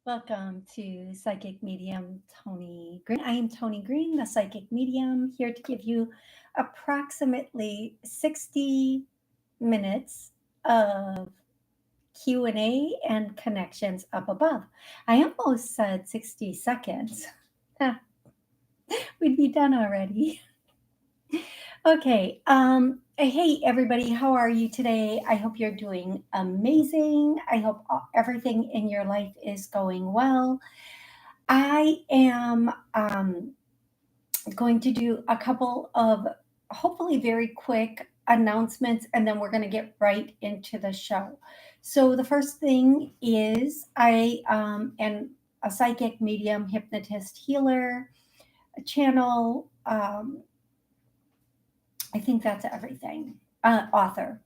Welcome to Psychic Medium Toni Greene. I am Toni Greene, the Psychic Medium, here to give you approximately 60 minutes of Q&A and connections up above. I almost said 60 seconds. We'd be done already. Okay. Hey, everybody. How are you today? I hope you're doing amazing. I hope everything in your life is going well. I am going to do a couple of hopefully very quick announcements, and then we're going to get right into the show. So, the first thing is I am a psychic medium, hypnotist, healer, a channel. I think that's everything. Author.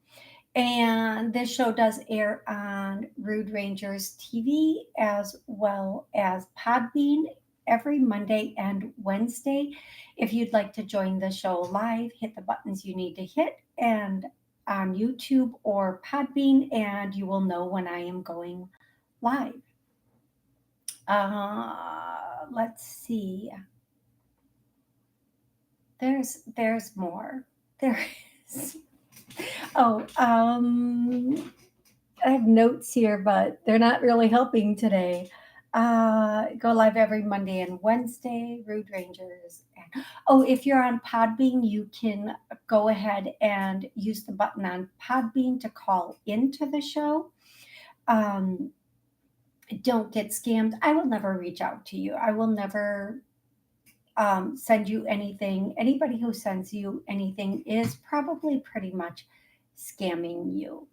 And this show does air on Rude Rangers TV as well as Podbean every Monday and Wednesday. If you'd like to join the show live, hit the buttons you need to hit and on YouTube or Podbean, and you will know when I am going live. Let's see. There's more. There is. Oh, I have notes here, but they're not really helping today. Go live every Monday and Wednesday, Rude Rangers. Oh, if you're on Podbean, you can go ahead and use the button on Podbean to call into the show. Don't get scammed. I will never reach out to you. I will never send you anything. Anybody who sends you anything is probably pretty much scamming you.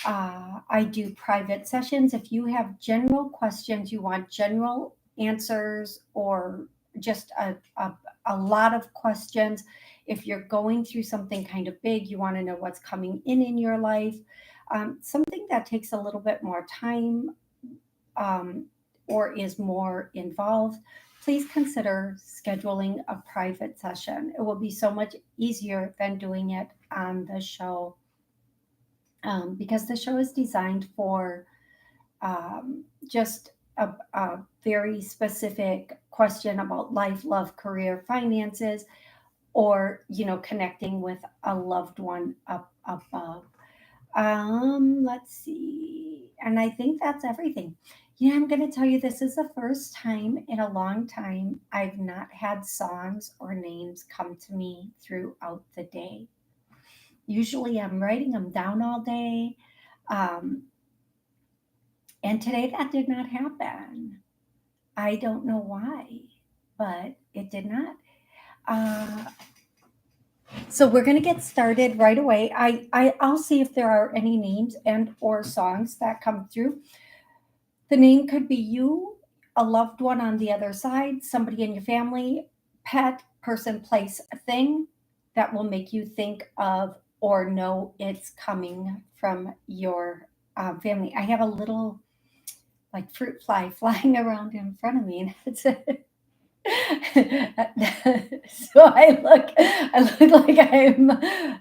I do private sessions. If you have general questions, you want general answers, or just a lot of questions, if you're going through something kind of big, you want to know what's coming in your life, something that takes a little bit more time or is more involved, please consider scheduling a private session. It will be so much easier than doing it on the show. Because the show is designed for just a very specific question about life, love, career, finances, or connecting with a loved one up above. Let's see, and I think that's everything. I'm going to tell you, this is the first time in a long time I've not had songs or names come to me throughout the day. Usually I'm writing them down all day. Um, and today that did not happen. I don't know why, but it did not. Uh, so we're going to get started right away. I'll see if there are any names and or songs that come through. The name could be you, a loved one on the other side, somebody in your family, pet, person, place, a thing that will make you think of or know it's coming from your family. I have a little like fruit fly flying around in front of me, and it's so I look like I'm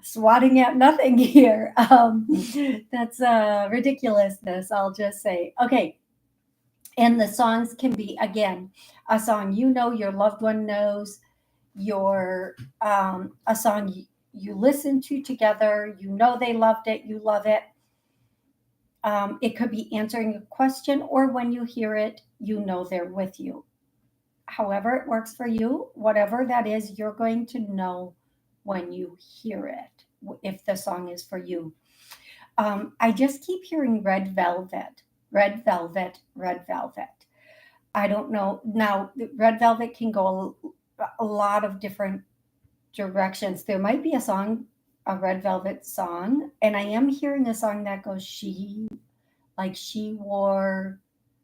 swatting at nothing here. That's ridiculousness, I'll just say. Okay, and the songs can be, again, a song your loved one knows, your a song you listen to together, they loved it, you love it. It could be answering a question, or when you hear it, they're with you. However it works for you, whatever that is, you're going to know when you hear it, if the song is for you. I just keep hearing Red Velvet, Red Velvet, Red Velvet. I don't know. Now, Red Velvet can go a lot of different directions. There might be a Red Velvet song, and I am hearing a song that goes, she wore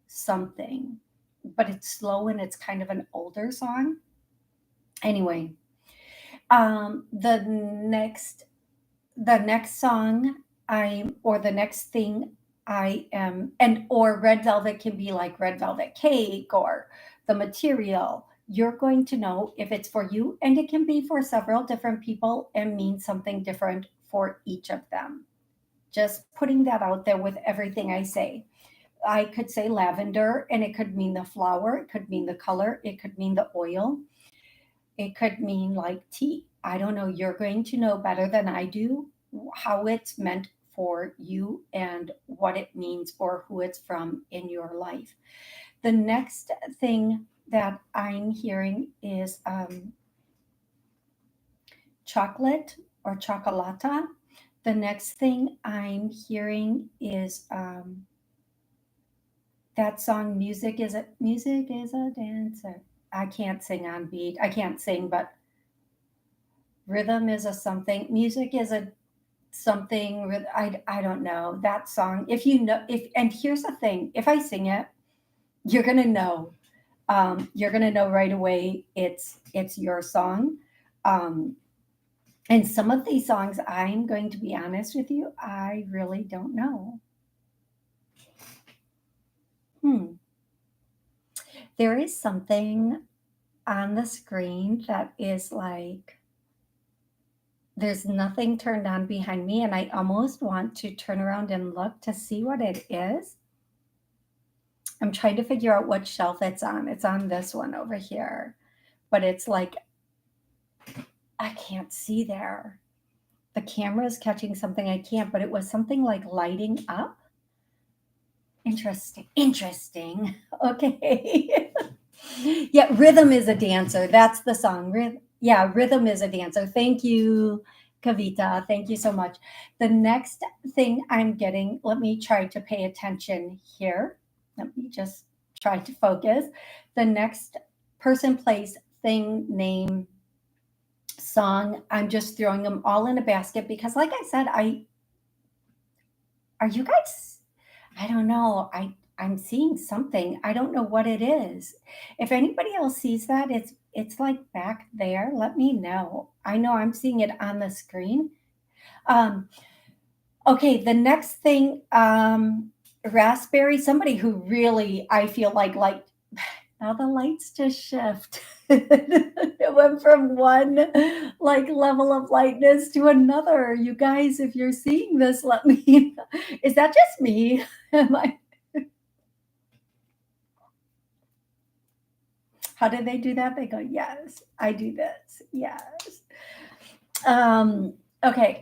something, but it's slow and it's kind of an older song. Anyway, the next song or the next thing I am, or Red Velvet can be like red velvet cake or the material. You're going to know if it's for you, and it can be for several different people and mean something different for each of them. Just putting that out there with everything I say. I could say lavender, and it could mean the flower, it could mean the color, it could mean the oil, it could mean like tea. I don't know. You're going to know better than I do how it's meant for you and what it means or who it's from in your life. The next thing that I'm hearing is chocolate or chocolata. The next thing I'm hearing is that song music is a dancer. I can't sing on beat. I can't sing, but rhythm is a something. Music is a something. I don't know that song. If you know, if and here's the thing: if I sing it, you're gonna know. You're gonna know right away. It's your song. Um, and some of these songs, I'm going to be honest with you, I really don't know. Hmm. There is something on the screen that is like there's nothing turned on behind me, and I almost want to turn around and look to see what it is. I'm trying to figure out what shelf it's on. It's on this one over here, but it's like I can't see there. The camera is catching something I can't, but it was something like lighting up. Interesting. Interesting. Okay. Yeah, Rhythm is a Dancer. That's the song. Yeah, Rhythm is a Dancer. Thank you, Kavita. Thank you so much. The next thing I'm getting, let me try to pay attention here. Let me just try to focus. The next person, place, thing, name, song, I'm just throwing them all in a basket because, like I said, are you guys I don't know. I'm seeing something. I don't know what it is. If anybody else sees that, it's like back there. Let me know. I know I'm seeing it on the screen. Um, okay, the next thing, raspberry. Somebody who really I feel like now the lights just shift. It went from one like level of lightness to another. You guys, if you're seeing this, let me know. Is that just me? Am I How did they do that? They go, yes, I do this. Yes. Um, okay.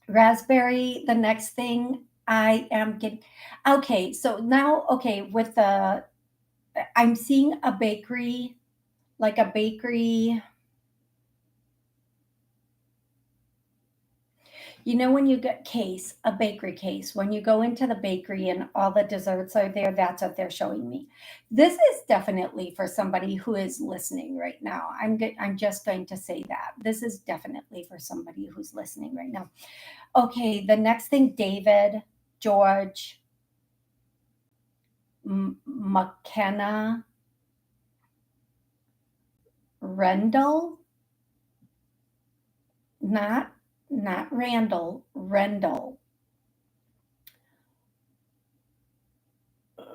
Raspberry, the next thing I am getting. Okay. So now, okay, I'm seeing a bakery, like a bakery. You know, when you get case, a bakery case, when you go into the bakery and all the desserts are there, that's what they're showing me. This is definitely for somebody who is listening right now. I'm just going to say that. This is definitely for somebody who's listening right now. Okay, the next thing, David, George, McKenna, Rendell, not not Randall, Rendell,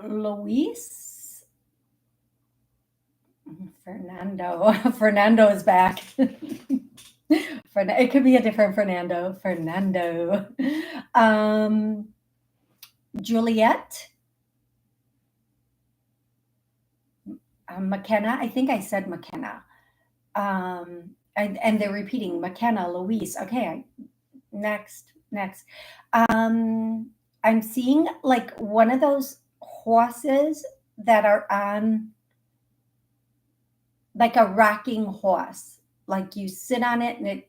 Luis, Fernando. Fernando is back. It could be a different Fernando. Fernando. Um, Juliet. McKenna. I think I said McKenna. And they're repeating McKenna, Louise. Okay, next. I'm seeing like one of those horses that are on like a rocking horse. Like you sit on it and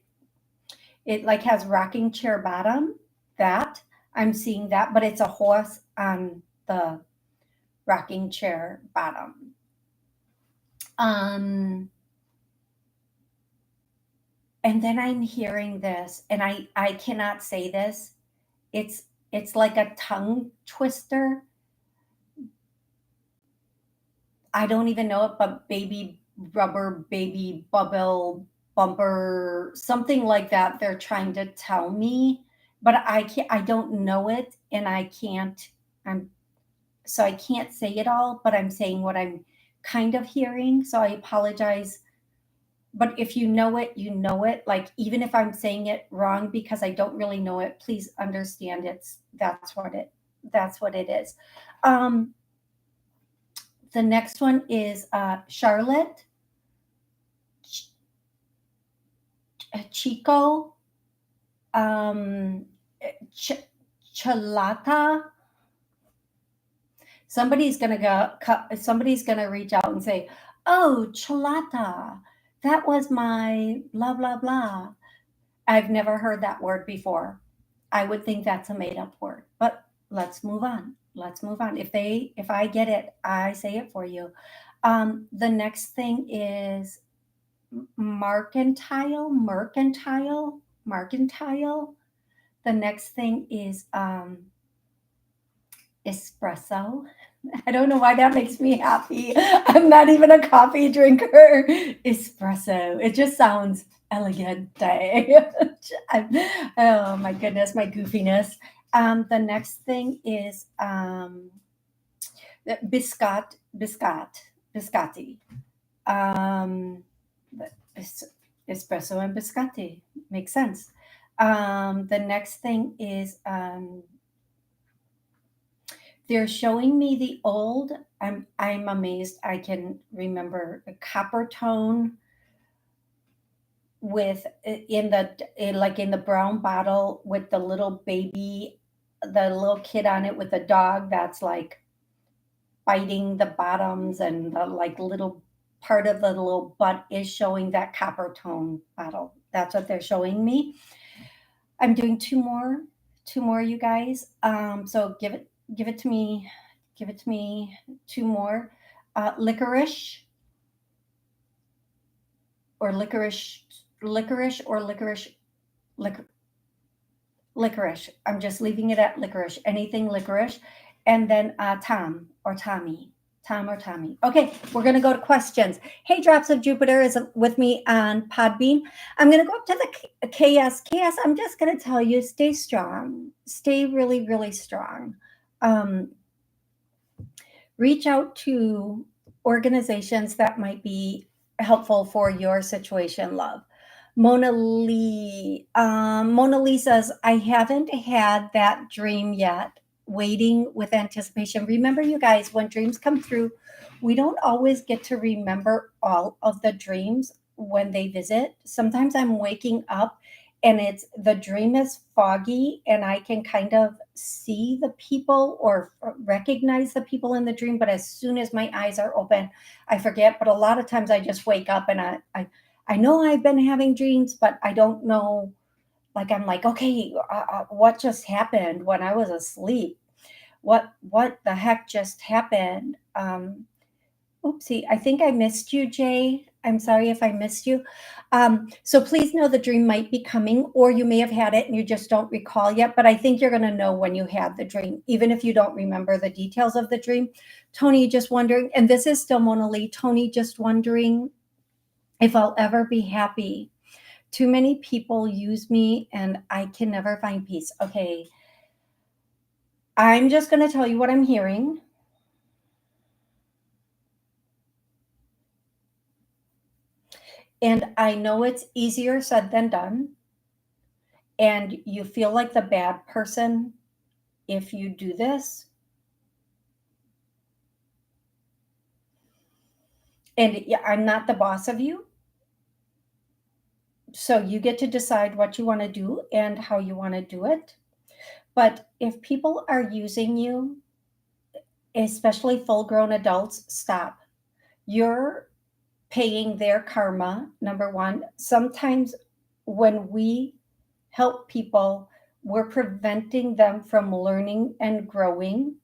it like has rocking chair bottom. That I'm seeing that, but it's a horse on the rocking chair bottom. Um, and then I'm hearing this, and I cannot say this. It's it's like a tongue twister. I don't even know it, but baby rubber, baby bubble, bumper, something like that. They're trying to tell me, but I can't. I don't know it, and I can't. I'm so I can't say it all, but I'm saying what I'm kind of hearing. So I apologize. But if you know it, you know it. Like even if I'm saying it wrong because I don't really know it, please understand That's what it is. Um, the next one is Charlotte, Ch- Chico, um, Ch- Chalata. Somebody's gonna reach out and say, "Oh, Chalata, that was my blah blah blah." I've never heard that word before. I would think that's a made up word, but let's move on. Let's move on. If I get it, I say it for you. The next thing is mercantile. The next thing is espresso. I don't know why that makes me happy. I'm not even a coffee drinker. Espresso. It just sounds elegant. Oh my goodness, my goofiness. The next thing is biscotti. Um, espresso and biscotti makes sense. The next thing is they're showing me the old. I'm amazed I can remember a copper tone with like in the brown bottle with the little baby, the little kid on it with the dog that's like biting the bottoms and the like little part of the little butt is showing that copper tone bottle. That's what they're showing me. I'm doing two more, you guys. So give it to me, give it to me. Two more, licorice or licorice, licorice or licorice, lic- licorice. I'm just leaving it at licorice. Anything licorice, and then Tom or Tommy. Tom or Tommy. Okay, we're going to go to questions. Hey, Drops of Jupiter is with me on Podbean. I'm going to go up to the KS. KS, I'm just going to tell you, stay strong. Stay really, really strong. Um, Reach out to organizations that might be helpful for your situation, love. Mona Lee says, I haven't had that dream yet. Waiting with anticipation. Remember, you guys, when dreams come through, we don't always get to remember all of the dreams when they visit. Sometimes I'm waking up and it's the dream is foggy and I can kind of see the people or recognize the people in the dream, but as soon as my eyes are open, I forget. But a lot of times I just wake up and I know I've been having dreams, but I don't know. Like I'm like, okay, what just happened when I was asleep? What the heck just happened? Oopsie, I think I missed you, Jay. I'm sorry if I missed you. So please know the dream might be coming, or you may have had it and you just don't recall yet. But I think you're going to know when you had the dream, even if you don't remember the details of the dream. Tony, just wondering, and this is still Mona Lee. Tony, just wondering if I'll ever be happy. Too many people use me and I can never find peace. Okay. I'm just going to tell you what I'm hearing. And I know it's easier said than done. And you feel like the bad person if you do this. And yeah, I'm not the boss of you. So you get to decide what you want to do and how you want to do it. But if people are using you, especially full grown adults, stop. You're paying their karma, number one. Sometimes when we help people, we're preventing them from learning and growing,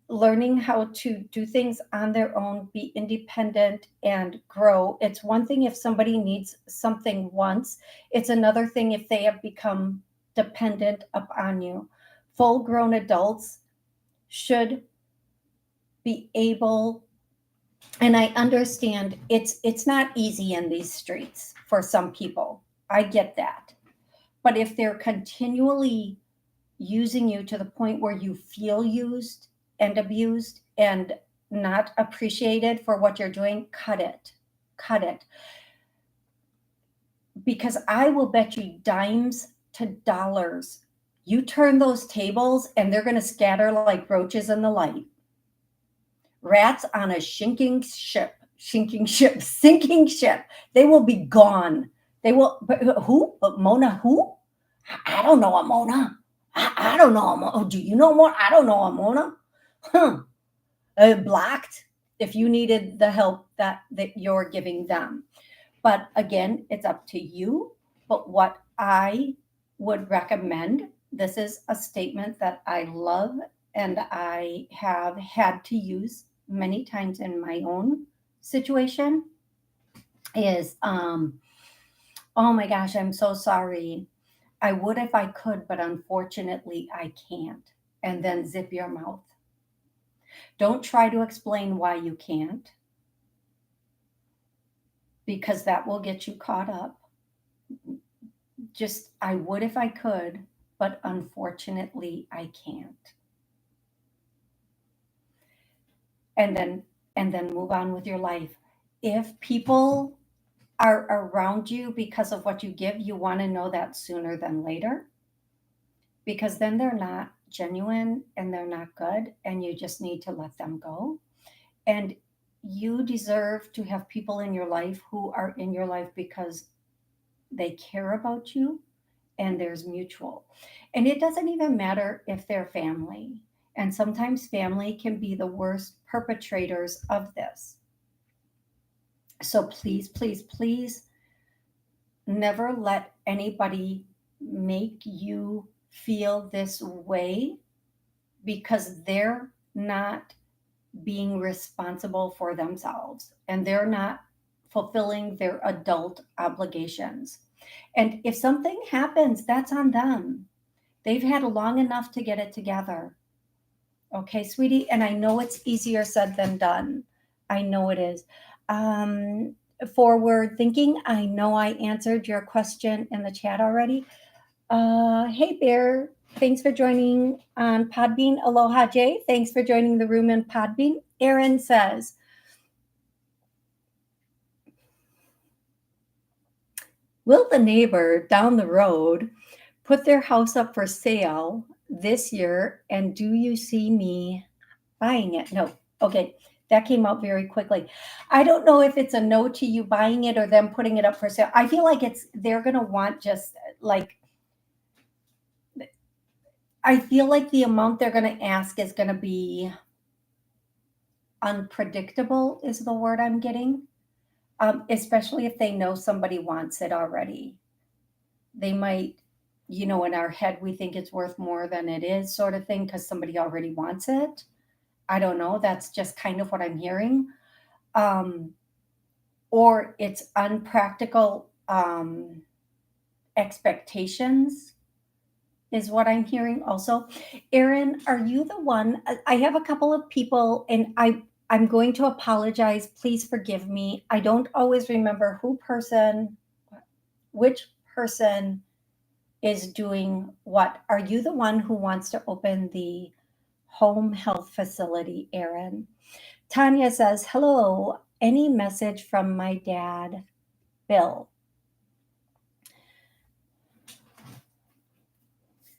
learning how to do things on their own, be independent and grow. It's one thing if somebody needs something once, it's another thing if they have become dependent upon you. Full grown adults should be able, and I understand it's not easy in these streets for some people. I get that. But if they're continually using you to the point where you feel used and abused and not appreciated for what you're doing, cut it. Cut it. Because I will bet you dimes to dollars You turn those tables and they're going to scatter like roaches in the light. Rats on a sinking ship. They will be gone. They will, but who? But Mona, who? I don't know a Mona. I don't know a Mona. Oh, do you know more? I don't know a Mona. Huh. Blocked if you needed the help that you're giving them. But again, it's up to you. But what I would recommend, this is a statement that I love and I have had to use many times in my own situation is oh my gosh, I'm so sorry. I would if I could, but unfortunately I can't. And then zip your mouth. Don't try to explain why you can't, because that will get you caught up. Just, I would if I could, but unfortunately I can't. And then move on with your life. If people are around you because of what you give, you want to know that sooner than later, because then they're not genuine and they're not good, and you just need to let them go. And you deserve to have people in your life who are in your life because they care about you and there's mutual. And it doesn't even matter if they're family. And sometimes family can be the worst perpetrators of this. So please, please, please never let anybody make you feel this way because they're not being responsible for themselves and they're not fulfilling their adult obligations. And if something happens, that's on them. They've had long enough to get it together. Okay, sweetie? And I know it's easier said than done. I know it is. Um, Forward thinking, I know I answered your question in the chat already. Hey, Bear. Thanks for joining on Podbean. Aloha, Jay. Thanks for joining the room in Podbean. Aaron says, will the neighbor down the road put their house up for sale this year? And do you see me buying it? No. Okay. That came out very quickly. I don't know if it's a no to you buying it or them putting it up for sale. I feel like they're going to want just like, I feel like the amount they're going to ask is going to be unpredictable, is the word I'm getting. Especially if they know somebody wants it already. They might, in our head, we think it's worth more than it is, sort of thing, because somebody already wants it. I don't know. That's just kind of what I'm hearing. Or it's unpractical expectations is what I'm hearing also. Aaron, are you the one? I have a couple of people, and I'm going to apologize. Please forgive me. I don't always remember which person is doing what. Are you the one who wants to open the home health facility, Aaron? Tanya says, hello. Any message from my dad, Bill?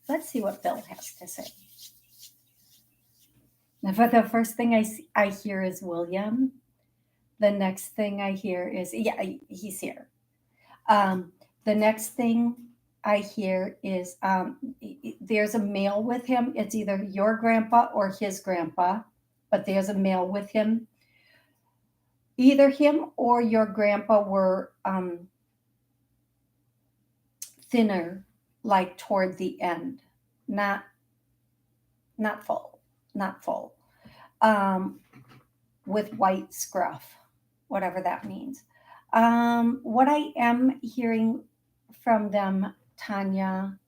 Let's see what Bill has to say. But the first thing I hear is William. The next thing I hear is, yeah, he's here. The next thing I hear is there's a male with him. It's either your grandpa or his grandpa, but there's a male with him. Either him or your grandpa were thinner, like toward the end, not full, with white scruff, whatever that means. What I am hearing from them, Tanya,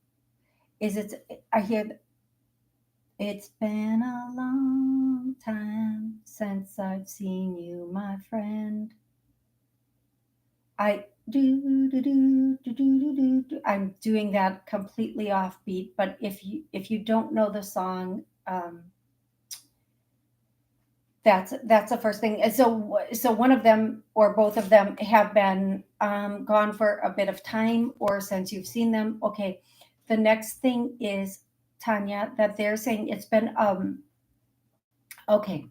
is I hear it's been a long time since I've seen you, my friend. I'm doing that completely offbeat, but if you don't know the song, that's the first thing. And so one of them or both of them have been gone for a bit of time, or since you've seen them. Okay, the next thing is Tanya, that they're saying it's been okay.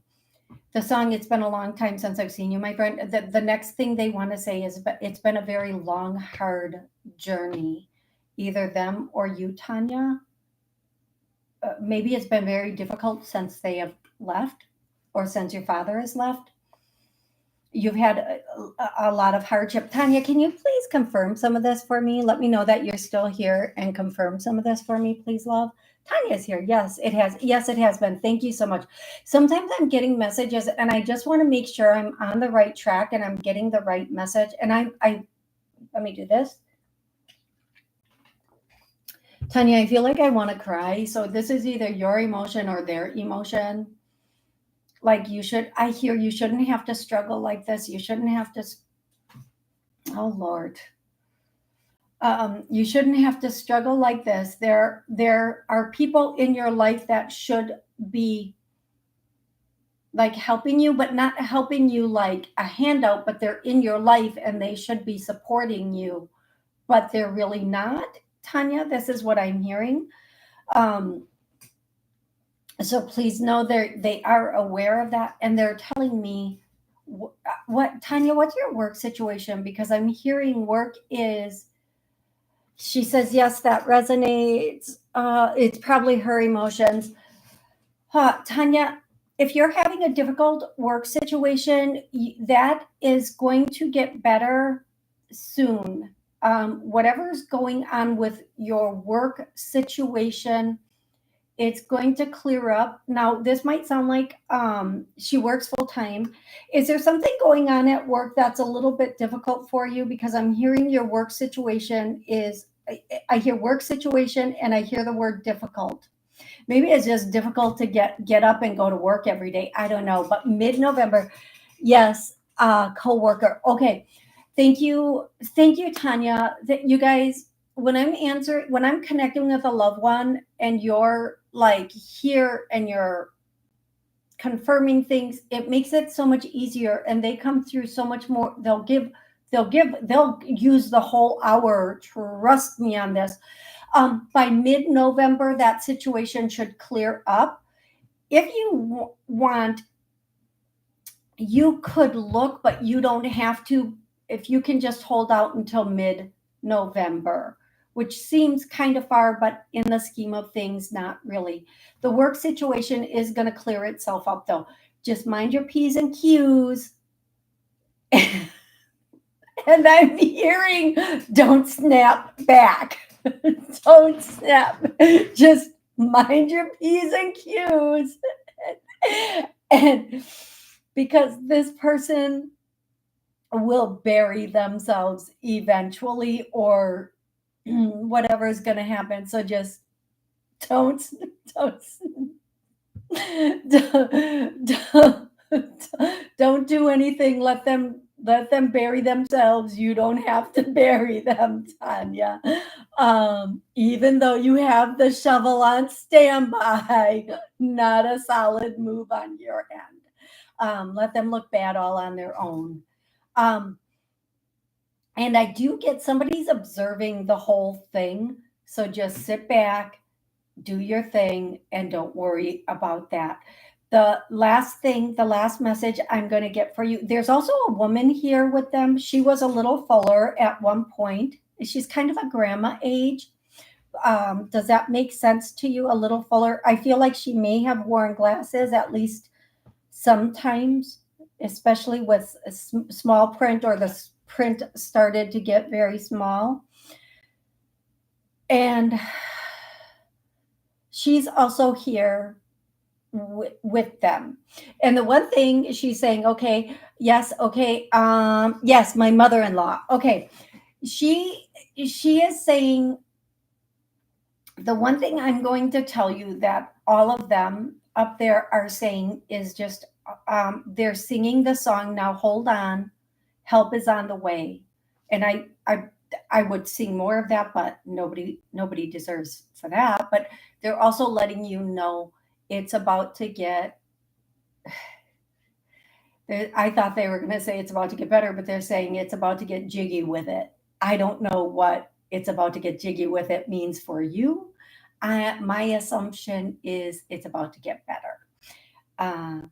The song "It's Been a Long Time Since I've Seen You, My Friend." The next thing they want to say is, "But it's been a very long, hard journey." Either them or you, Tanya. Maybe it's been very difficult since they have left, or since your father has left. You've had a lot of hardship. Tanya, can you please confirm some of this for me? Let me know that you're still here and confirm some of this for me, please, love. Tanya's here. Yes, it has. Yes, it has been. Thank you so much. Sometimes I'm getting messages and I just want to make sure I'm on the right track and I'm getting the right message. And I let me do this. Tanya, I feel like I want to cry. So this is either your emotion or their emotion. Like I hear you shouldn't have to struggle like this. You shouldn't have to, oh Lord. You shouldn't have to struggle like this. There are people in your life that should be like helping you, but not helping you like a handout, but they're in your life and they should be supporting you, but they're really not. Tanya, this is what I'm hearing. Um, so please know they are aware of that and they're telling me what Tanya, what's your work situation? Because I'm hearing work is, she says, yes, that resonates. It's probably her emotions. Tanya, if you're having a difficult work situation, that is going to get better soon. Whatever's going on with your work situation, it's going to clear up. Now, this might sound like she works full time. Is there something going on at work that's a little bit difficult for you? Because I'm hearing your work situation is, I hear work situation and I hear the word difficult. Maybe it's just difficult to get up and go to work every day. I don't know. But mid-November, yes, coworker. Okay. Thank you, Tanya. That you guys, when I'm connecting with a loved one and you're like here and you're confirming things, it makes it so much easier and they come through so much more. They'll use the whole hour. Trust me on this. By mid-November, that situation should clear up. If you want, you could look, but you don't have to. If you can just hold out until mid-November, which seems kind of far, but in the scheme of things, not really. The work situation is going to clear itself up, though. Just mind your P's and Q's. And I'm hearing, don't snap back. Don't snap. Just mind your P's and Q's. And because this person will bury themselves eventually or whatever is going to happen. So just don't, don't, don't do anything. Let them bury themselves. You don't have to bury them, Tanya. Even though you have the shovel on standby, not a solid move on your end. Let them look bad all on their own. And I do get somebody's observing the whole thing. So just sit back, do your thing, and don't worry about that. The last message I'm going to get for you. There's also a woman here with them. She was a little fuller at one point. She's kind of a grandma age. Does that make sense to you? A little fuller? I feel like she may have worn glasses at least sometimes, especially with a small print or the print started to get very small. And she's also here with them. And the one thing she's saying, okay, yes, my mother-in-law. Okay. She is saying, the one thing I'm going to tell you that all of them up there are saying is just they're singing the song, now hold on, help is on the way. And I would sing more of that, but nobody deserves for that. But they're also letting you know it's about to get, I thought they were going to say it's about to get better, but they're saying it's about to get jiggy with it. I don't know what it's about to get jiggy with it means for you. My assumption is it's about to get better. Uh,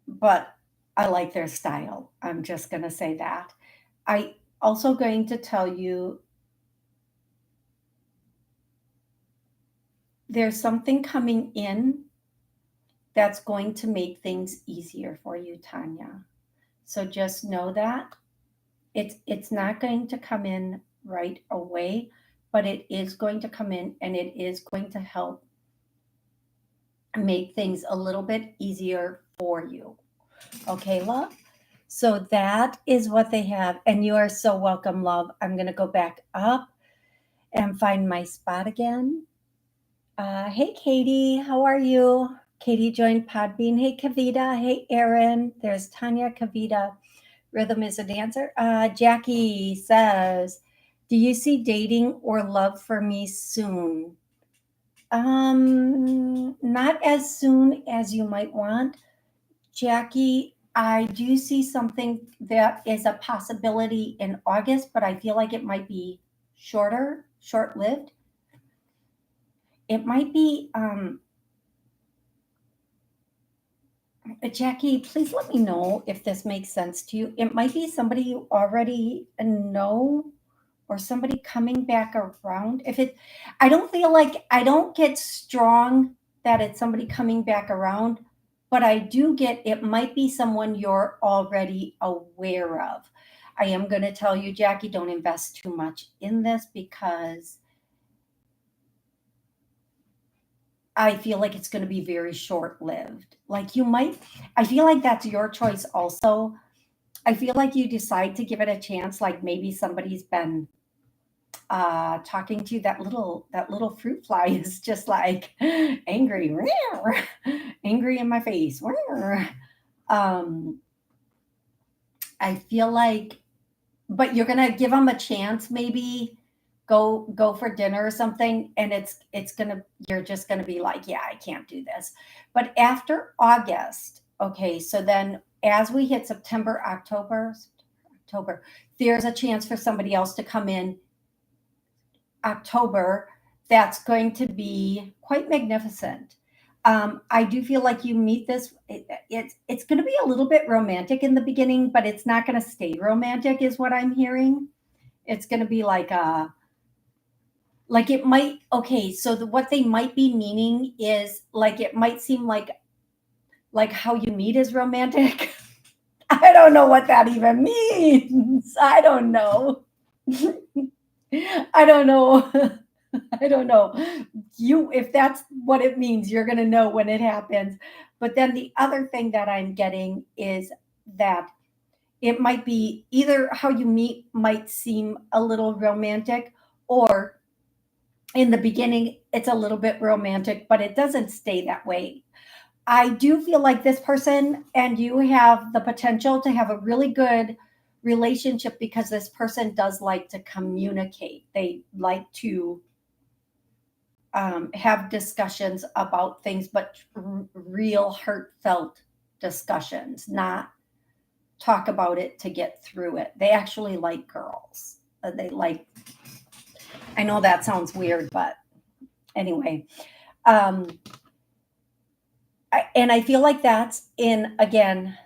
but I like their style. I'm just going to say that. I also going to tell you there's something coming in that's going to make things easier for you, Tanya. So just know that it's not going to come in right away, but it is going to come in and it is going to help make things a little bit easier for you. Okay, love? So that is what they have. And you are so welcome, love. I'm going to go back up and find my spot again. Hey, Katie, how are you? Katie joined Podbean. Hey, Kavita. Hey, Erin. There's Tanya, Kavita. Rhythm is a dancer. Jackie says, do you see dating or love for me soon? Not as soon as you might want. Jackie, I do see something that is a possibility in August, but I feel like it might be short lived. It might be, Jackie, please let me know if this makes sense to you. It might be somebody you already know or somebody coming back around. If it, I don't feel like, I don't get strong that it's somebody coming back around, but I do get it might be someone you're already aware of. I am going to tell you, Jackie, don't invest too much in this because I feel like it's going to be very short lived. Like you might, I feel like that's your choice also. I feel like you decide to give it a chance, like maybe somebody's been talking to you. That little fruit fly is just like angry, angry in my face. Um, I feel like, but you're gonna give them a chance, maybe go for dinner or something, and it's gonna you're just gonna be like, yeah, I can't do this. But after August, okay, so then as we hit October, there's a chance for somebody else to come in October that's going to be quite magnificent. I do feel like you meet this. It's going to be a little bit romantic in the beginning, but it's not going to stay romantic, is what I'm hearing. It's going to be like it might. Okay, so what they might be meaning is like it might seem like how you meet is romantic. I don't know what that even means. I don't know. I don't know. I don't know. You, if that's what it means, you're going to know when it happens. But then the other thing that I'm getting is that it might be either how you meet might seem a little romantic, or in the beginning, it's a little bit romantic, but it doesn't stay that way. I do feel like this person and you have the potential to have a really good relationship because this person does like to communicate. They like to have discussions about things, but real heartfelt discussions, not talk about it to get through it. They actually like girls. They like, I know that sounds weird, but anyway. Um, and I feel like that's in, again,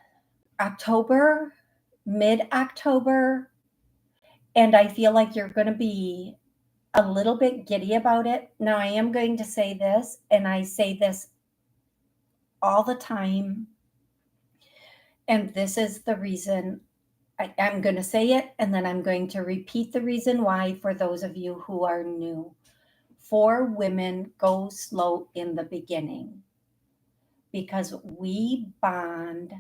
October, mid October. And I feel like you're going to be a little bit giddy about it. Now, I am going to say this, and I say this all the time. And this is the reason I'm going to say it, and then I'm going to repeat the reason why for those of you who are new. For women, go slow in the beginning because we bond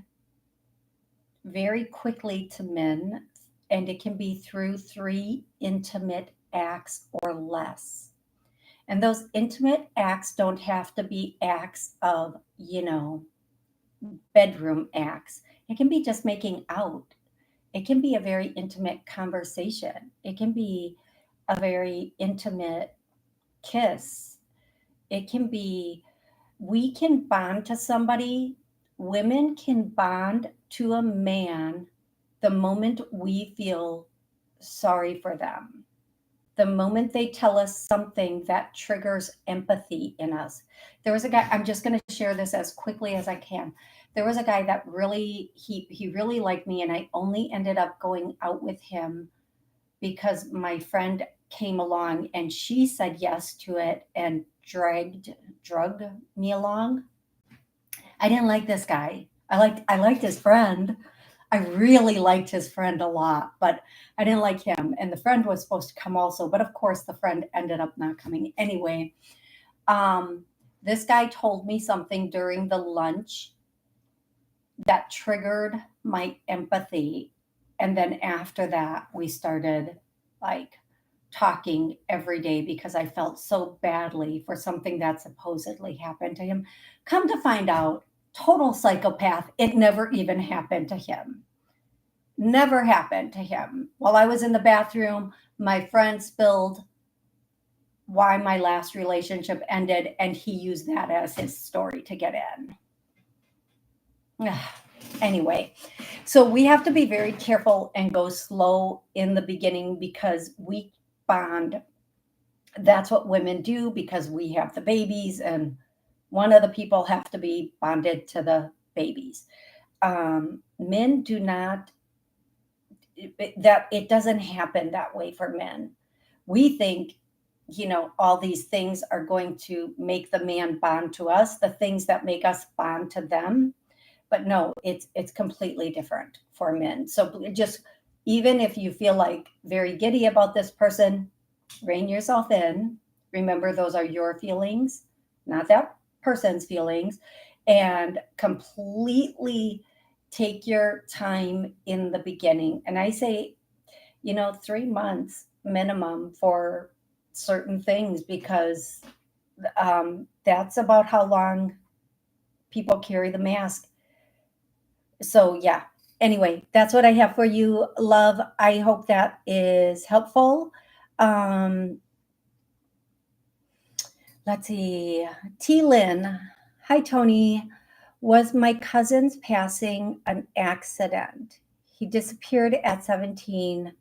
very quickly to men, and it can be through 3 intimate acts or less. And those intimate acts don't have to be acts of, bedroom acts. It can be just making out. It can be a very intimate conversation. It can be a very intimate kiss. It can be, we can bond to somebody. Women can bond to a man the moment we feel sorry for them. the moment they tell us something that triggers empathy in us. There was a guy, I'm just going to share this as quickly as I can. There was a guy that really, he really liked me, and I only ended up going out with him because my friend came along and she said yes to it and drug me along. I didn't like this guy. I liked his friend. I really liked his friend a lot, but I didn't like him. And the friend was supposed to come also, but of course the friend ended up not coming anyway. Um, this guy told me something during the lunch that triggered my empathy. And then after that, we started like talking every day because I felt so badly for something that supposedly happened to him. Come to find out, total psychopath. It never even happened to him. Never happened to him. While I was in the bathroom, my friend spilled why my last relationship ended, and he used that as his story to get in. Anyway, so we have to be very careful and go slow in the beginning because we bond. That's what women do because we have the babies, and one of the people have to be bonded to the babies. Men do not, that it doesn't happen that way for men. We think, all these things are going to make the man bond to us, the things that make us bond to them. But no, it's completely different for men. So just, even if you feel like very giddy about this person, rein yourself in. Remember, those are your feelings, not that person's feelings, and completely take your time in the beginning. And I say, 3 months minimum for certain things because that's about how long people carry the mask. So, yeah. Anyway, that's what I have for you, love. I hope that is helpful. Um, let's see. T Lynn. Hi, Tony. Was my cousin's passing an accident? He disappeared at 17,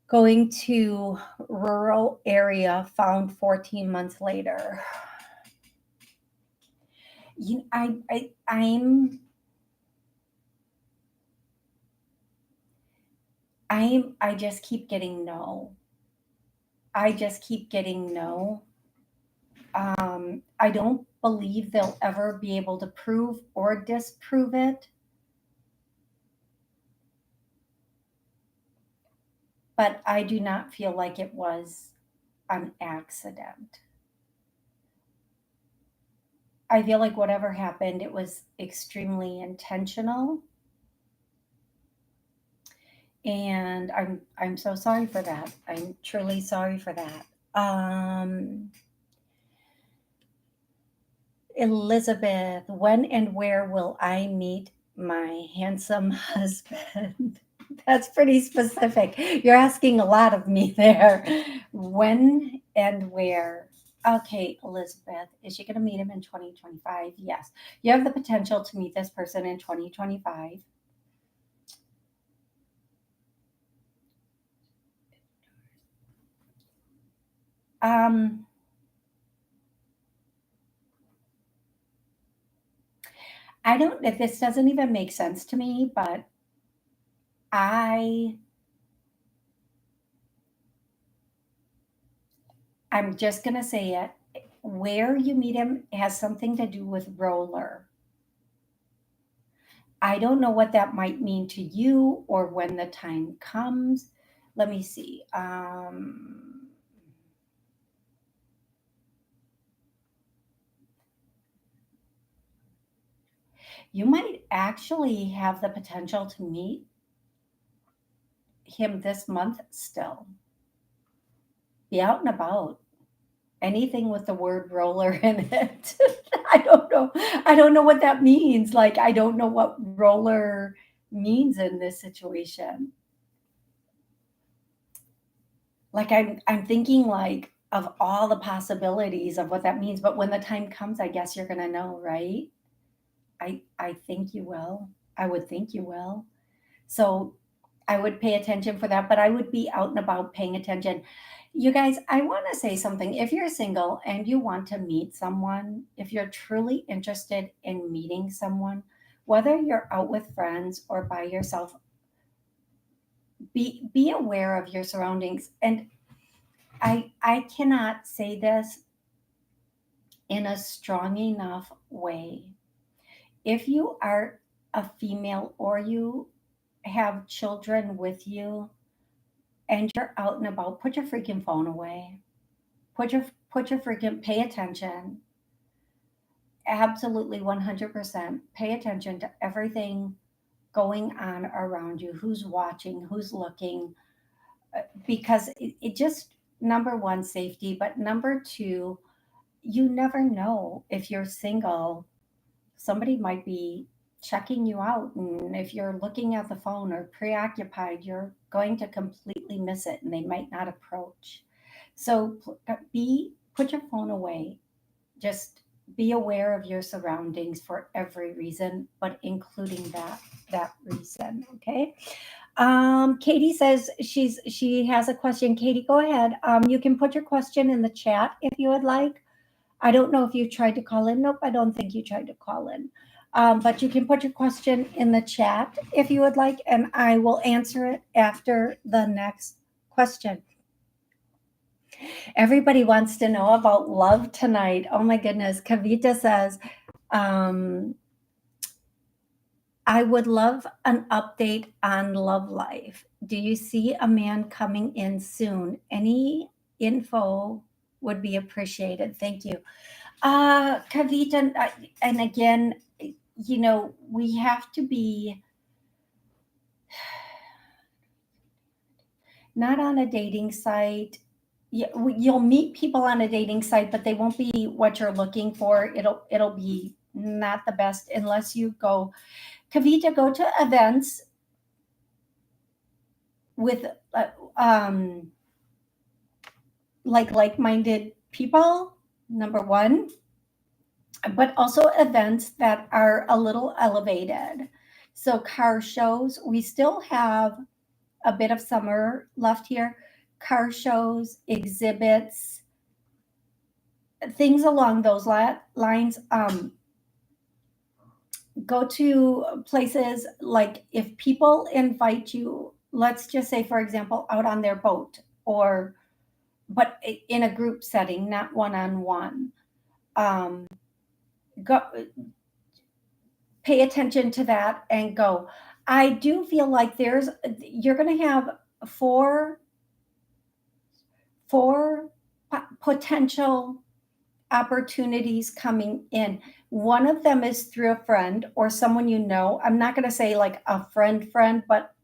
going to rural area, found 14 months later. I just keep getting no. I just keep getting no. I don't believe they'll ever be able to prove or disprove it, but I do not feel like it was an accident. I feel like whatever happened, it was extremely intentional, and I'm so sorry for that. I'm truly sorry for that. Elizabeth, when and where will I meet my handsome husband? That's pretty specific. You're asking a lot of me there. When and where? Okay, Elizabeth, is she going to meet him in 2025? Yes. You have the potential to meet this person in 2025. Um, I don't, if this doesn't even make sense to me, but I I'm just going to say it. Where you meet him has something to do with roller. I don't know what that might mean to you or when the time comes. Let me see. You might actually have the potential to meet him this month still. Be out and about. Anything with the word roller in it. I don't know. I don't know what that means. Like, I don't know what roller means in this situation. Like, I'm thinking like of all the possibilities of what that means, but when the time comes, I guess you're gonna know, right? I think you will. I would think you will. So I would pay attention for that, but I would be out and about paying attention. You guys, I want to say something. If you're single and you want to meet someone, if you're truly interested in meeting someone, whether you're out with friends or by yourself, be aware of your surroundings. And I cannot say this in a strong enough way. If you are a female or you have children with you and you're out and about, put your freaking phone away. Put your put your freaking pay attention. Absolutely 100%. Pay attention to everything going on around you. Who's watching, who's looking, because it just, number one, safety, but number two, you never know. If you're single, somebody might be checking you out, and if you're looking at the phone or preoccupied, you're going to completely miss it and they might not approach. So be put your phone away. Just be aware of your surroundings for every reason, but including that reason. Okay. Katie says she has a question. Katie, go ahead. You can put your question in the chat if you would like. I don't know if you tried to call in. Nope, I don't think you tried to call in. But you can put your question in the chat if you would like, and I will answer it after the next question. Everybody wants to know about love tonight. Oh my goodness. Kavita says, um, I would love an update on love life. Do you see a man coming in soon? Any info would be appreciated. Thank you. Kavita, and again, we have to be not on a dating site. You'll meet people on a dating site, but they won't be what you're looking for. It'll be not the best unless you go, Kavita, go to events with um, like-minded people, number one, but also events that are a little elevated. So car shows, we still have a bit of summer left here. Car shows, exhibits, things along those lines. Go to places like, if people invite you, let's just say, for example, out on their boat, or but in a group setting, not one-on-one. Go pay attention to that and go. I do feel like you're going to have four potential opportunities coming in. One of them is through a friend or someone you know. I'm not going to say like a friend, but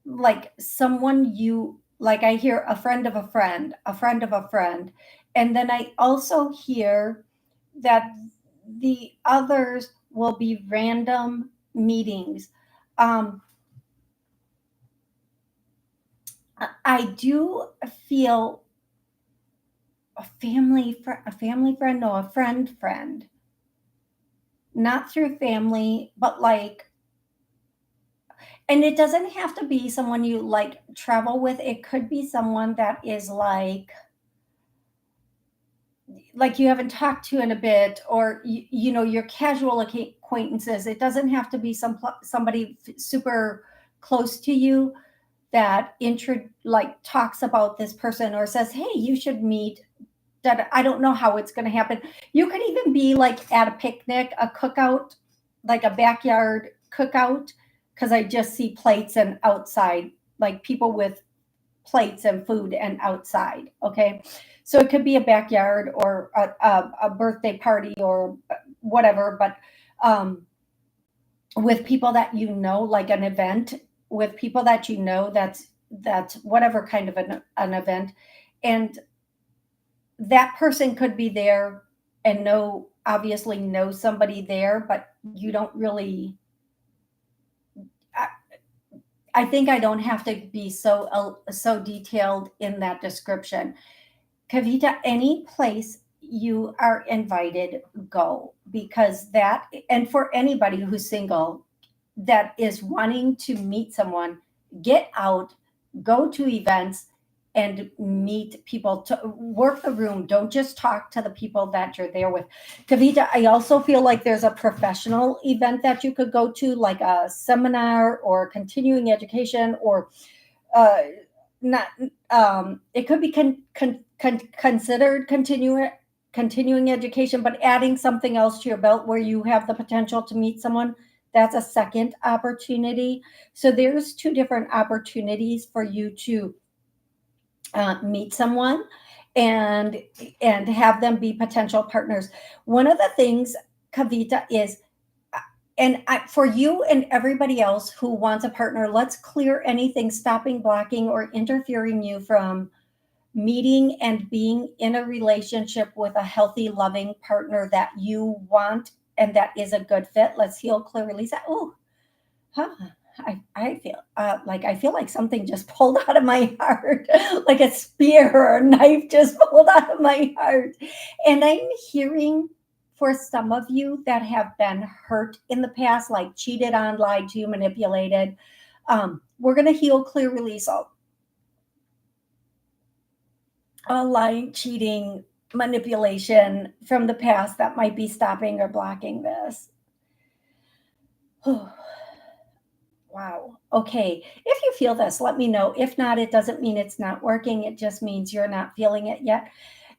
like someone you like. I hear a friend of a friend, a friend of a friend. And then I also hear that the others will be random meetings. I do feel a family friend, no, a friend, not through family, but like, and it doesn't have to be someone you like travel with. It could be someone that is like you haven't talked to in a bit, or your casual acquaintances. It doesn't have to be somebody super close to you that talks about this person or says, hey, you should meet. That I don't know how it's going to happen. You could even be like at a picnic, a cookout, like a backyard cookout, because I just see plates and outside, like people with plates and food and outside. Okay. So it could be a backyard or a birthday party or whatever, but with people that like an event with people that that's whatever kind of an event. And that person could be there and obviously know somebody there, but you don't really. I think I don't have to be so detailed in that description. Kavita, any place you are invited, go, because and for anybody who's single, that is wanting to meet someone, get out, go to events, and meet people, to work the room. Don't just talk to the people that you're there with. Kavita, I also feel like there's a professional event that you could go to, like a seminar or continuing education, or uh, not. It could be considered continuing education, but adding something else to your belt where you have the potential to meet someone. That's a second opportunity. So there's two different opportunities for you to meet someone and have them be potential partners. One of the things, Kavita, is for you and everybody else who wants a partner, let's clear anything stopping, blocking, or interfering you from meeting and being in a relationship with a healthy, loving partner that you want and that is a good fit. Let's heal, clear, release that. Oh, huh. I feel I feel like something just pulled out of my heart, like a spear or a knife just pulled out of my heart. And I'm hearing for some of you that have been hurt in the past, like cheated on, lied to, manipulated. We're going to heal, clear, release all lying, cheating, manipulation from the past that might be stopping or blocking this. Wow. Okay. If you feel this, let me know. If not, it doesn't mean it's not working. It just means you're not feeling it yet.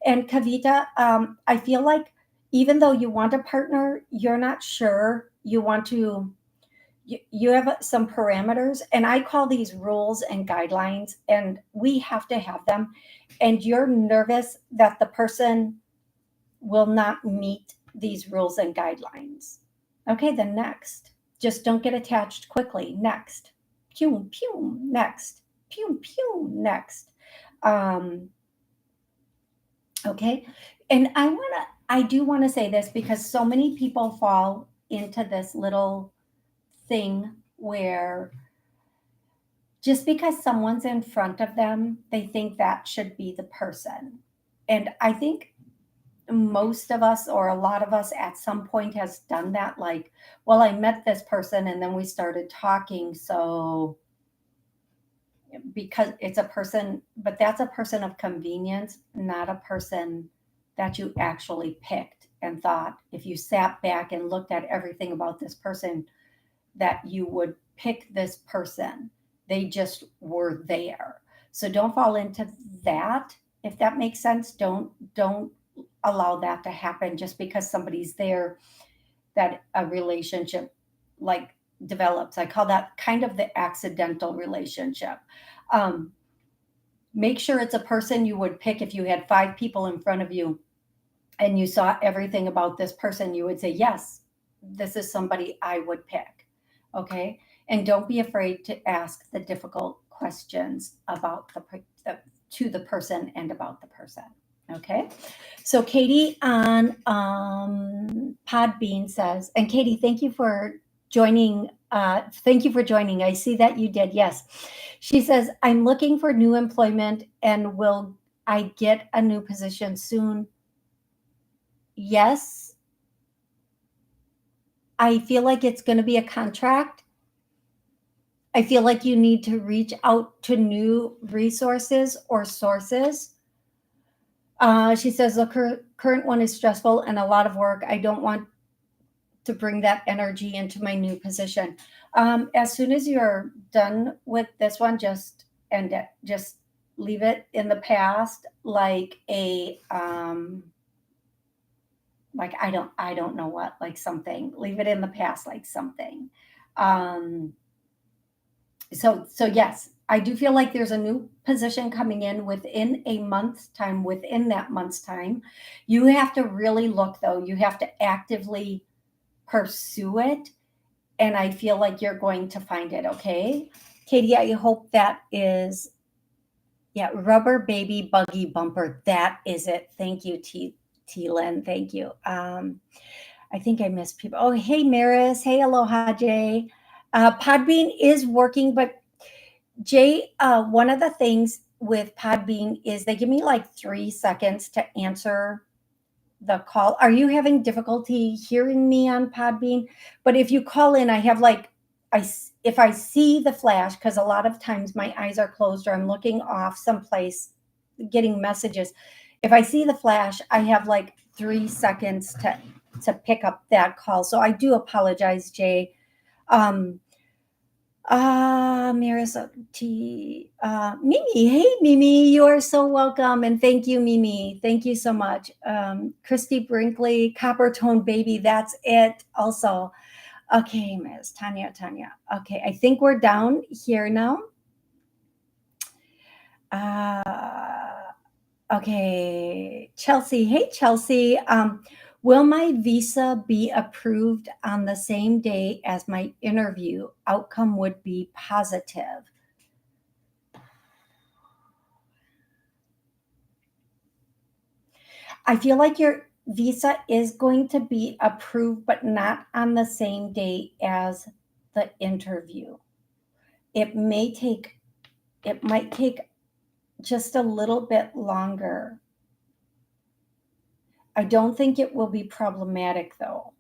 And Kavita, I feel like even though you want a partner, you're not sure you want to, you have some parameters, and I call these rules and guidelines, and we have to have them. And you're nervous that the person will not meet these rules and guidelines. Okay, then next. Just don't get attached quickly. Next. Pew, pew, next. Pew, pew, next. Um, okay. And I do want to say this because so many people fall into this little thing where just because someone's in front of them, they think that should be the person. And I think most of us, or a lot of us at some point, has done that. Like, well, I met this person and then we started talking, so because it's a person, but that's a person of convenience, not a person that you actually picked and thought, if you sat back and looked at everything about this person, that you would pick this person. They just were there. So don't fall into that, if that makes sense. Don't allow that to happen just because somebody's there, that a relationship like develops. I call that kind of the accidental relationship. um, make sure it's a person you would pick. If you had 5 people in front of you and you saw everything about this person, you would say, yes, this is somebody I would pick. Okay. And don't be afraid to ask the difficult questions about to the person and about the person. Okay. So Katie on Podbean says, and Katie, thank you for joining. Thank you for joining. I see that you did. Yes. She says, I'm looking for new employment and will I get a new position soon? Yes. I feel like it's going to be a contract. I feel like you need to reach out to new resources or sources. She says the current one is stressful and a lot of work. I don't want to bring that energy into my new position. As soon as you're done with this one, just end it. Just leave it in the past, like a like I don't know what, like something. Leave it in the past, like something. Um, so yes, I do feel like there's a new position coming in within a month's time. Within that month's time, you have to really look, though. You have to actively pursue it, and I feel like you're going to find it. Okay, Katie, I hope that is, yeah, rubber baby buggy bumper. That is it. Thank you, Lynn. Thank you. I think I missed people. Oh, hey, Maris. Hey, Aloha, Jay. Podbean is working, but Jay, one of the things with Podbean is they give me like 3 seconds to answer the call. Are you having difficulty hearing me on Podbean? But if you call in, I have like if I see the flash, because a lot of times my eyes are closed or I'm looking off someplace getting messages. If I see the flash, I have like 3 seconds to pick up that call. So I do apologize, Jay. Um, Marissa T. Mimi. Hey, Mimi. You are so welcome. And thank you, Mimi. Thank you so much. Christy Brinkley, Copper Tone Baby. That's it. Also, okay, Miss Tanya. Okay, I think we're down here now. Uh, okay, Chelsea. Hey, Chelsea. Will my visa be approved on the same day as my interview? Outcome would be positive. I feel like your visa is going to be approved, but not on the same day as the interview. It may take, it might take just a little bit longer. I don't think it will be problematic though.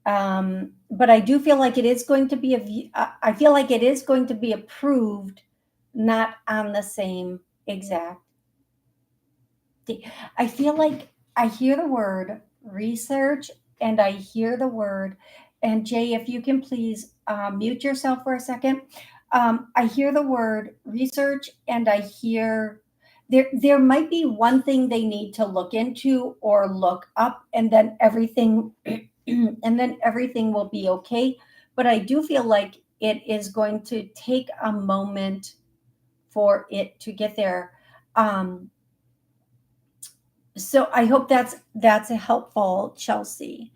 But I do feel like it is going to be I feel like it is going to be approved, not on the same exact. I feel like I hear the word research and I hear the word, and Jay, if you can please mute yourself for a second. I hear the word research and I hear there might be one thing they need to look into or look up, and then everything and then everything will be okay. But I do feel like it is going to take a moment for it to get there. Um, so I hope that's a helpful, Chelsea.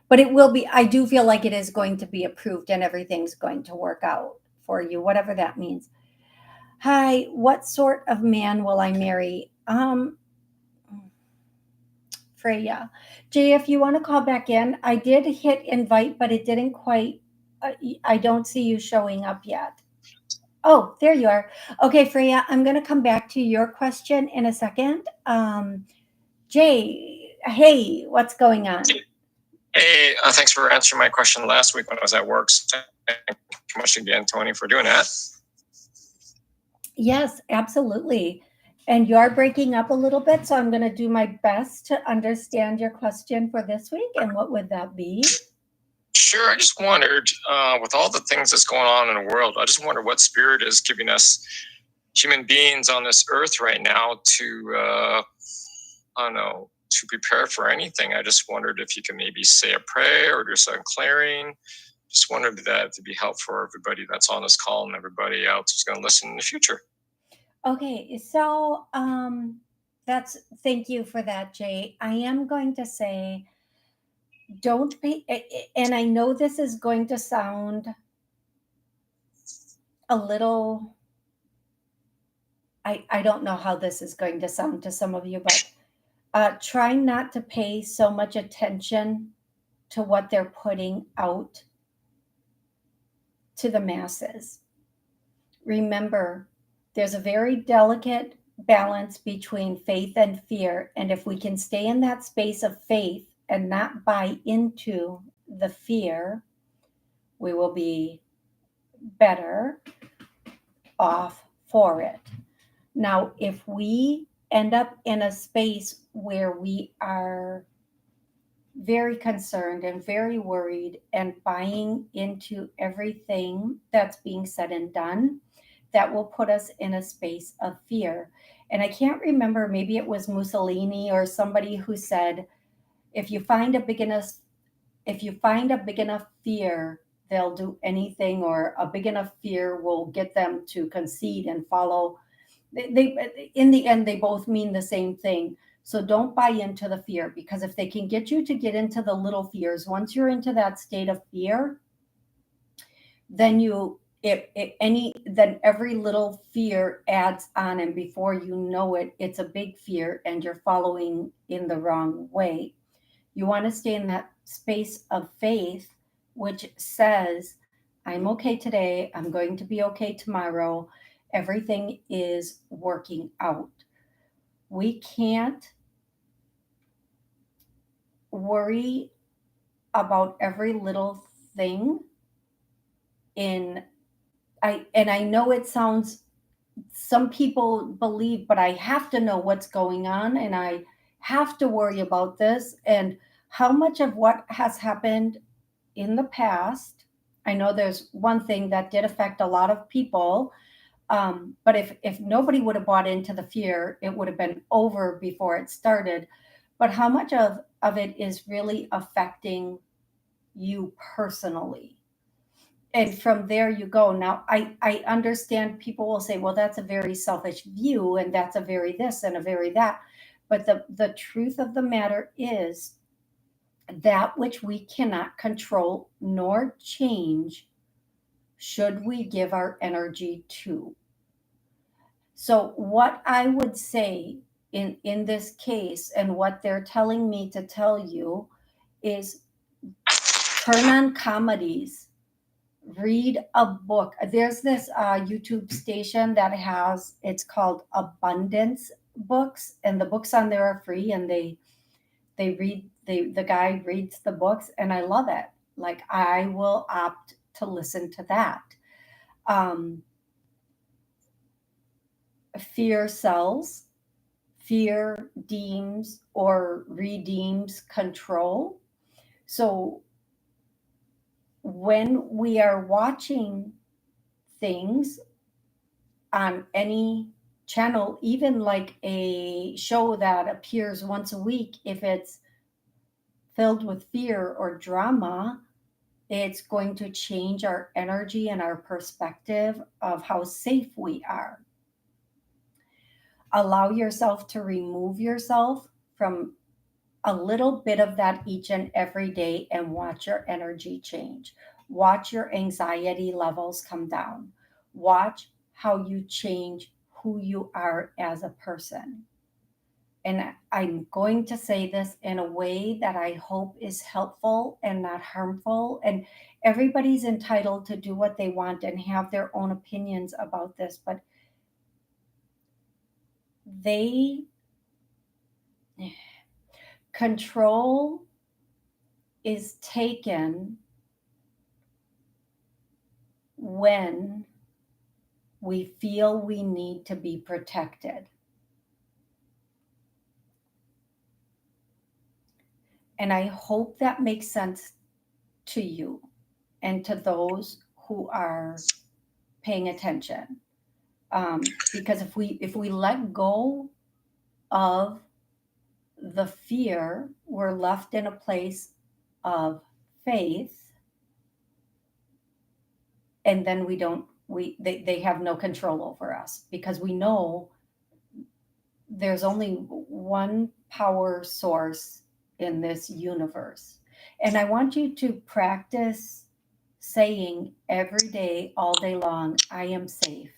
But it will be. I do feel like it is going to be approved and everything's going to work out for you, whatever that means. Hi, what sort of man will I marry? Freya. Jay, if you want to call back in, I did hit invite, but it didn't quite. I don't see you showing up yet. Oh, there you are. Okay, Freya, I'm going to come back to your question in a second. Jay, hey, what's going on? Hey, thanks for answering my question last week when I was at work. So thank you much again, Toni, for doing that. Yes, absolutely. And you're breaking up a little bit, so I'm going to do my best to understand your question for this week. And what would that be? Sure. I just wondered, with all the things that's going on in the world, I just wonder what spirit is giving us human beings on this earth right now to, I don't know, to prepare for anything. I just wondered if you can maybe say a prayer or do some clearing. Just wondered that to be helpful for everybody that's on this call and everybody else who's going to listen in the future. Okay, so that's thank you for that, Jay. I am going to say don't pay, and I know this is going to sound a little, I don't know how this is going to sound to some of you, but try not to pay so much attention to what they're putting out to the masses. Remember, there's a very delicate balance between faith and fear. And if we can stay in that space of faith and not buy into the fear, we will be better off for it. Now, if we end up in a space where we are very concerned and very worried and buying into everything that's being said and done, that will put us in a space of fear. And I can't remember, maybe it was Mussolini or somebody who said, if you find a big enough if you find a big enough fear, they'll do anything, or a big enough fear will get them to concede and follow. They in the end they both mean the same thing. So don't buy into the fear, because if they can get you to get into the little fears, once you're into that state of fear, then you it any then every little fear adds on, and before you know it, it's a big fear and you're following in the wrong way. You want to stay in that space of faith, which says, I'm okay today, I'm going to be okay tomorrow, everything is working out. We can't worry about every little thing in I know it sounds, some people believe, but I have to know what's going on and I have to worry about this, and how much of what has happened in the past. I know there's one thing that did affect a lot of people, but if nobody would have bought into the fear, it would have been over before it started. But how much of it is really affecting you personally? And from there you go. Now, I understand people will say, well, that's a very selfish view, and that's a very this and a very that. But the truth of the matter is, that which we cannot control nor change, should we give our energy to? So, what I would say in this case, and what they're telling me to tell you, is turn on comedies, read a book. There's this YouTube station that has, it's called Abundance Books, and the books on there are free, and the guy reads the books, and I love it. Like, I will opt to listen to that. Um, Fear sells, fear deems or redeems control. So when we are watching things on any channel, even like a show that appears once a week, if it's filled with fear or drama, it's going to change our energy and our perspective of how safe we are. Allow yourself to remove yourself from a little bit of that each and every day, and watch your energy change. Watch your anxiety levels come down. Watch how you change who you are as a person. And I'm going to say this in a way that I hope is helpful and not harmful. And everybody's entitled to do what they want and have their own opinions about this, but they control is taken when we feel we need to be protected. And I hope that makes sense to you and to those who are paying attention. Because if we let go of the fear, we're left in a place of faith, and then we don't we they have no control over us, because we know there's only one power source in this universe. And I want you to practice saying every day, all day long, I am safe.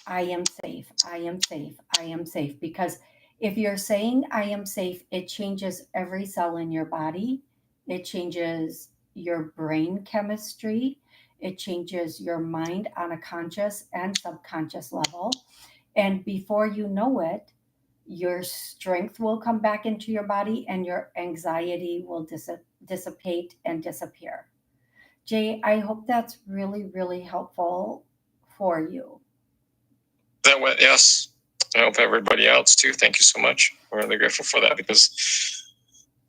I am safe. I am safe. I am safe. Because if you're saying I am safe, it changes every cell in your body. It changes your brain chemistry. It changes your mind on a conscious and subconscious level. And before you know it, your strength will come back into your body, and your anxiety will dissipate and disappear. Jay, I hope that's really, really helpful for you. That went, yes. I hope everybody else too. Thank you so much. We're really grateful for that, because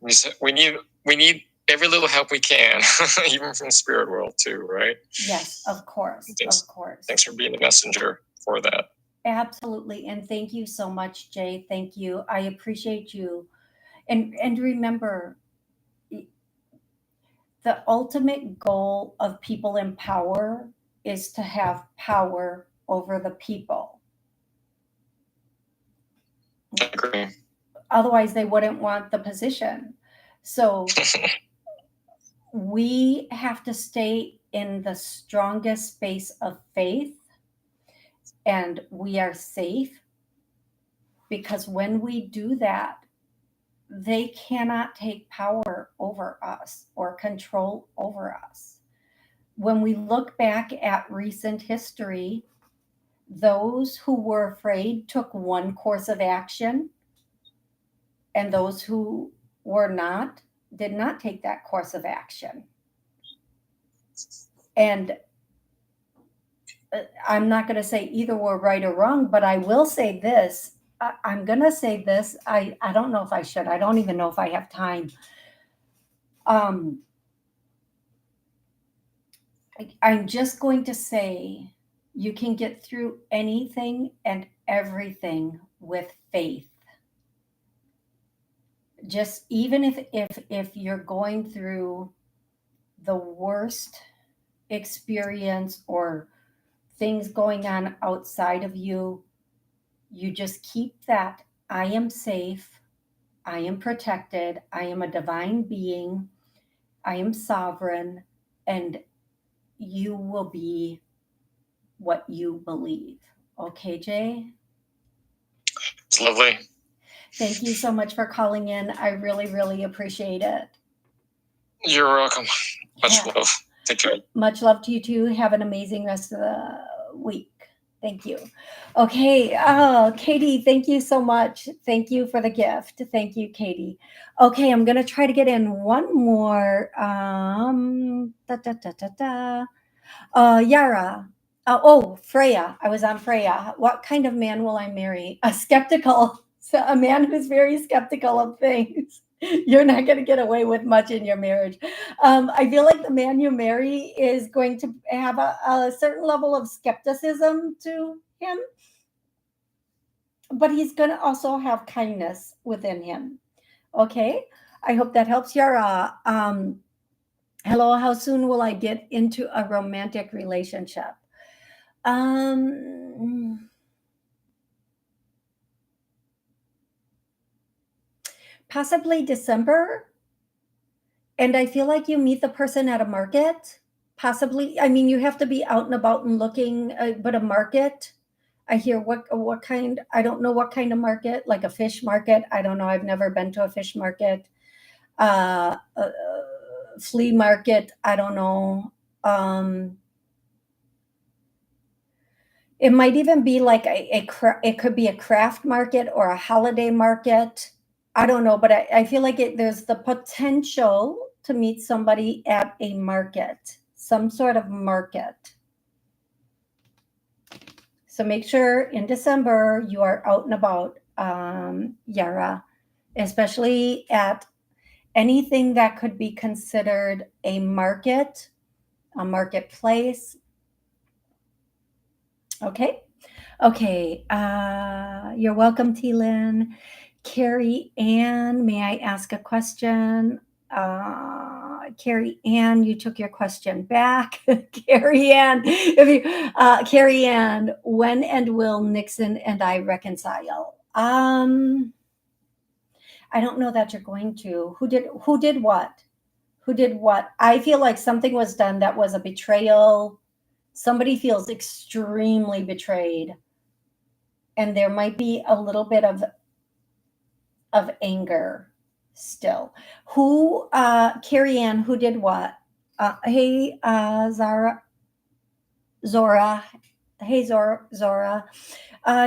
we need every little help we can, even from the spirit world too, right? Yes, of course. Of course. Thanks for being the messenger for that. Absolutely. And thank you so much, Jay. Thank you. I appreciate you. And remember, the ultimate goal of people in power is to have power over the people. I agree. Otherwise, they wouldn't want the position. So we have to stay in the strongest space of faith, and we are safe, because when we do that, they cannot take power over us or control over us. When we look back at recent history, those who were afraid took one course of action, and those who were not did not take that course of action. And I'm not going to say either we're right or wrong, but I will say this. I'm going to say this. I don't know if I should. I don't even know if I have time. Um, I'm just going to say you can get through anything and everything with faith. Just even if you're going through the worst experience or things going on outside of you, you just keep that I am safe, I am protected, I am a divine being, I am sovereign, and you will be what you believe. Okay, Jay? It's lovely. Thank you so much for calling in. I really, really appreciate it. You're welcome. Much love. Take care. Much love to you too. Have an amazing rest of the week. Thank you. Okay. Oh, Katie, thank you so much. Thank you for the gift. Thank you, Katie. Okay, I'm gonna try to get in one more. Da, da, da, da, da. Yara. Freya. I was on Freya. What kind of man will I marry? A skeptical, so a man who's very skeptical of things. You're not going to get away with much in your marriage. I feel like the man you marry is going to have a certain level of skepticism to him, but he's going to also have kindness within him. Okay. I hope that helps. Yara. Hello. How soon will I get into a romantic relationship? Possibly December. And I feel like you meet the person at a market. Possibly, I mean, you have to be out and about and looking, but a market. I hear what kind. I don't know what kind of market, like a fish market. I don't know. I've never been to a fish market. A flea market. I don't know. It might even be like it could be a craft market or a holiday market. I don't know, but I feel like there's the potential to meet somebody at a market, some sort of market. So make sure in December you are out and about, Yara, especially at anything that could be considered a market, a marketplace. Okay. Okay. You're welcome, T-Lynn. Carrie Ann, may I ask a question? Carrie Ann, you took your question back. Carrie Ann, Carrie Ann, when and will Nixon and I reconcile? I don't know that you're going to. Who did what? Who did what? I feel like something was done that was a betrayal. Somebody feels extremely betrayed, and there might be a little bit of anger still. Who, Carrie Ann, who did what? Hey, Zora. Hey, Zora.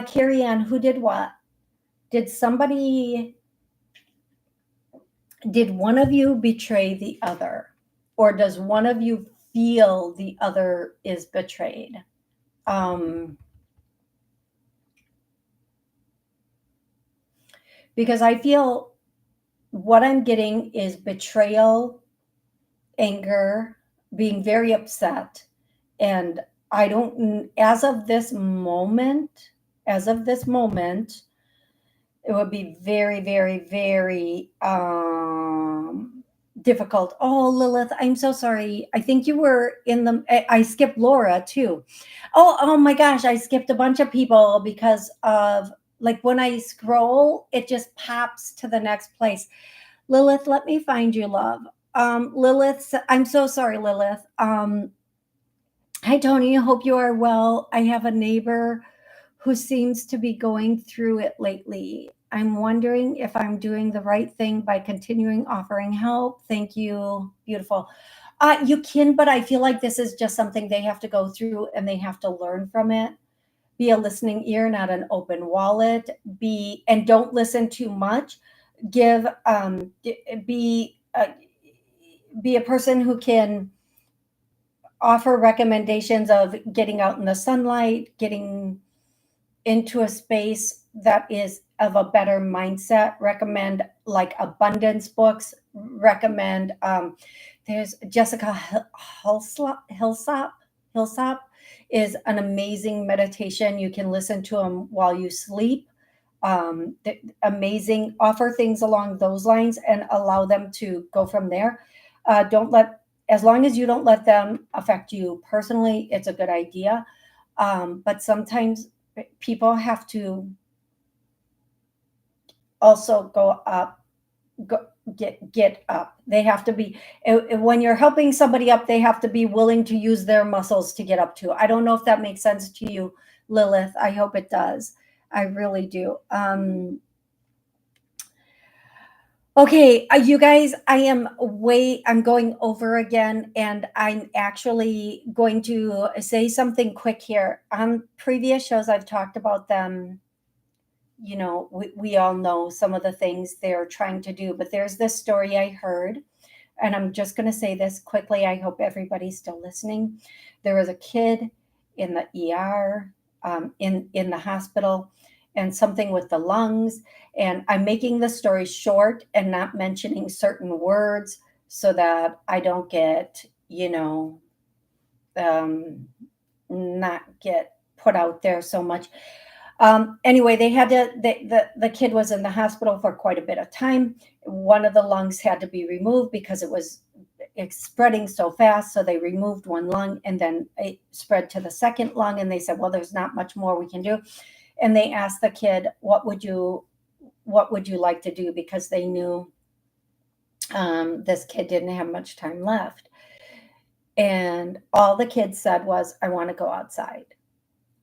Carrie Ann, who did what? Did one of you betray the other? Or does one of you feel the other is betrayed? Because I feel what I'm getting is betrayal, anger, being very upset. And I don't, as of this moment, it would be very, very, very difficult. Oh, Lilith, I'm so sorry. I think you were in I skipped Laura too. Oh my gosh, I skipped a bunch of people because of, like, when I scroll, it just pops to the next place. Lilith, let me find you, love. Lilith, I'm so sorry, Lilith. Hi, Toni. I hope you are well. I have a neighbor who seems to be going through it lately. I'm wondering if I'm doing the right thing by continuing offering help. Thank you. Beautiful. You can, but I feel like this is just something they have to go through and they have to learn from it. Be a listening ear, not an open wallet. And don't listen too much. Give, be a person who can offer recommendations of getting out in the sunlight, getting into a space that is of a better mindset. Recommend like abundance books. Recommend there's Jessica Hillsop is an amazing meditation. You can listen to them while you sleep. Amazing. Offer things along those lines and allow them to go from there. Don't let As long as you don't let them affect you personally, it's a good idea. But sometimes people have to also go up, go, get up. They have to be when you're helping somebody up, they have to be willing to use their muscles to get up too. I don't know if that makes sense to you, Lilith. I hope it does. I really do. Okay, you guys, I'm going over again, and I'm actually going to say something quick here. On previous shows, I've talked about them. You know, we all know some of the things they're trying to do, but there's this story I heard, and I'm just going to say this quickly. I hope everybody's still listening. There was a kid in the ER, in the hospital, and something with the lungs. And I'm making the story short and not mentioning certain words so that I don't get, not get put out there so much. Anyway, they had to. The kid was in the hospital for quite a bit of time. One of the lungs had to be removed because it's spreading so fast. So they removed one lung, and then it spread to the second lung. And they said, "Well, there's not much more we can do." And they asked the kid, "What would you like to do?" Because they knew this kid didn't have much time left. And all the kid said was, "I want to go outside.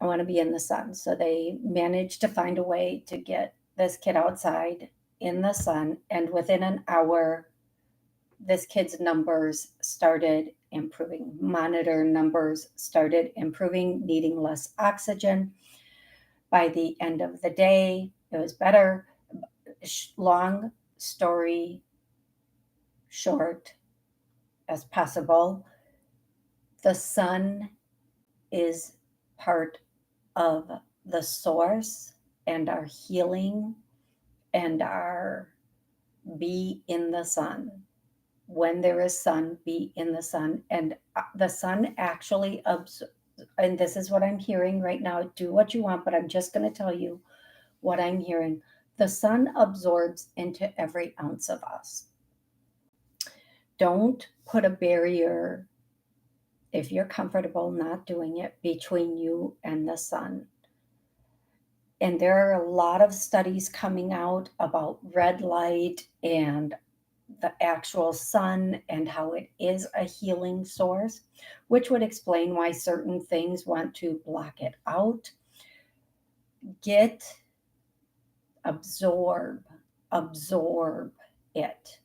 I want to be in the sun." So they managed to find a way to get this kid outside in the sun. And within an hour, this kid's numbers started improving. Monitor numbers started improving, needing less oxygen. By the end of the day, it was better. Long story short as possible, the sun is part of the source and our healing and our be in the sun. When there is sun, be in the sun. And the sun actually and this is what I'm hearing right now. Do what you want, but I'm just going to tell you what I'm hearing. The sun absorbs into every ounce of us. Don't put a barrier, if you're comfortable not doing it, between you and the sun. And there are a lot of studies coming out about red light and the actual sun and how it is a healing source, which would explain why certain things want to block it out. Absorb it.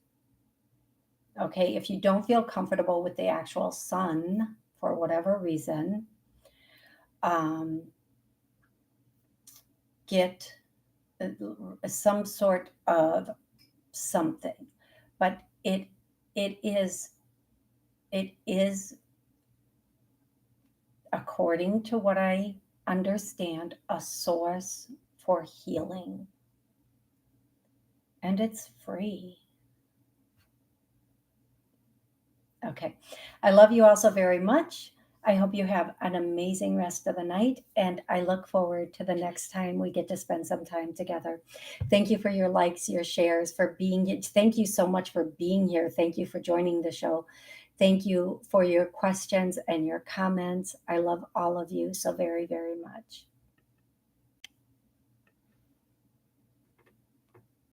Okay, if you don't feel comfortable with the actual sun for whatever reason, get some sort of something. But it is according to what I understand, a source for healing, and it's free. Okay, I love you all so very much. I hope you have an amazing rest of the night, and I look forward to the next time we get to spend some time together. Thank you for your likes, your shares, for being here. Thank you so much for being here. Thank you for joining the show. Thank you for your questions and your comments. I love all of you so very, very much.